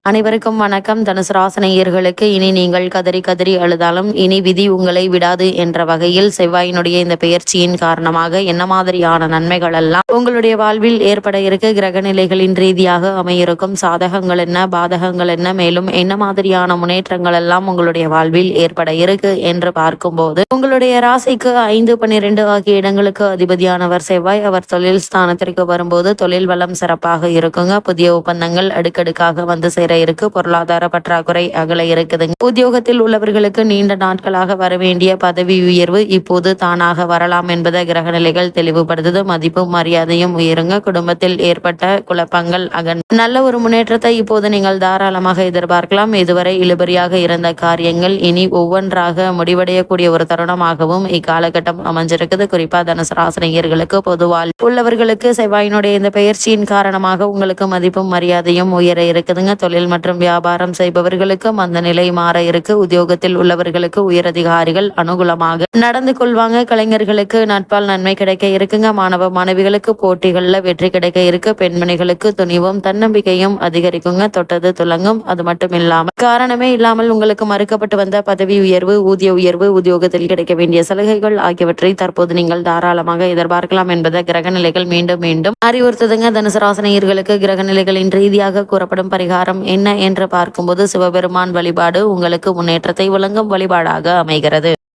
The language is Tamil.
அனைவருக்கும் வணக்கம். தனுசு ராசினியர்களுக்கு இனி நீங்கள் கதறி கதறி அழுதாலும் இனி விதி உங்களை விடாது என்ற வகையில் செவ்வாயினுடைய இந்த பெயர்ச்சியின் காரணமாக என்ன மாதிரியான நன்மைகள் எல்லாம் உங்களுடைய வாழ்வில் ஏற்பட இருக்கு, கிரக நிலைகளின் ரீதியாக அமையிருக்கும் சாதகங்கள் என்ன, பாதகங்கள் என்ன, மேலும் என்ன மாதிரியான முன்னேற்றங்கள் எல்லாம் உங்களுடைய வாழ்வில் ஏற்பட இருக்கு என்று பார்க்கும்போது, உங்களுடைய ராசிக்கு 5, 12 ஆகிய இடங்களுக்கு அதிபதியானவர் செவ்வாய். அவர் தொழில் ஸ்தானத்திற்கு வரும்போது தொழில் வளம் சிறப்பாக இருக்குங்க. புதிய ஒப்பந்தங்கள் அடுக்கடுக்காக வந்து சேர இருக்கு. பொருளாதார பற்றாக்குறை அகல இருக்குதுங்க. உத்தியோகத்தில் உள்ளவர்களுக்கு நீண்ட நாட்களாக வர வேண்டிய பதவி உயர்வு இப்போது தானாக வரலாம் என்பதை கிரகநிலைகள் தெளிவுபடுத்துது. மதிப்பும் மரியாதையும் உயருங்க. குடும்பத்தில் ஏற்பட்ட குழப்பங்கள் நல்ல ஒரு முன்னேற்றத்தை இப்போது நீங்கள் தாராளமாக எதிர்பார்க்கலாம். இதுவரை இழுபறியாக இருந்த காரியங்கள் இனி ஒவ்வொன்றாக முடிவடையக்கூடிய ஒரு தருணமாகவும் இக்காலகட்டம் அமைஞ்சிருக்குது. குறிப்பா தனுசு ராசினியர்களுக்கு பொதுவால் உள்ளவர்களுக்கு செவ்வாயினுடைய இந்த பெயர்ச்சியின் காரணமாக உங்களுக்கு மதிப்பும் மரியாதையும் உயர இருக்குதுங்க. தொழில் மற்றும் வியாபாரம் செய்பவர்களுக்கும் அந்த நிலை மாற இருக்கு. உத்தியோகத்தில் உள்ளவர்களுக்கு உயரதிகாரிகள் அனுகூலமாக நடந்து கொள்வாங்க. கலைஞர்களுக்கு நட்பால் நன்மை கிடைக்க இருக்குங்க. மாணவ மாணவிகளுக்கு போட்டிகள்ல வெற்றி கிடைக்க இருக்கு. பெண்மணிகளுக்கு துணிவும் தன்னம்பிக்கையும் அதிகரிக்குங்க. தொட்டது துலங்கும். அது மட்டும் இல்லாமல் காரணமே இல்லாமல் உங்களுக்கு மறுக்கப்பட்டு வந்த பதவி உயர்வு, ஊதிய உயர்வு, உத்தியோகத்தில் கிடைக்க வேண்டிய சலுகைகள் ஆகியவற்றை தற்போது நீங்கள் தாராளமாக எதிர்பார்க்கலாம் என்பதை கிரகநிலைகள் மீண்டும் மீண்டும் அறிவுறுத்துதுங்க. தனுசு ராசினியர்களுக்கு கிரகநிலைகளின் ரீதியாக கூறப்படும் பரிகாரம் என்ன என்று பார்க்கும்போது சிவபெருமான் வழிபாடு உங்களுக்கு முன்னேற்றத்தை வழங்கும் வழிபாடாக அமைகிறது.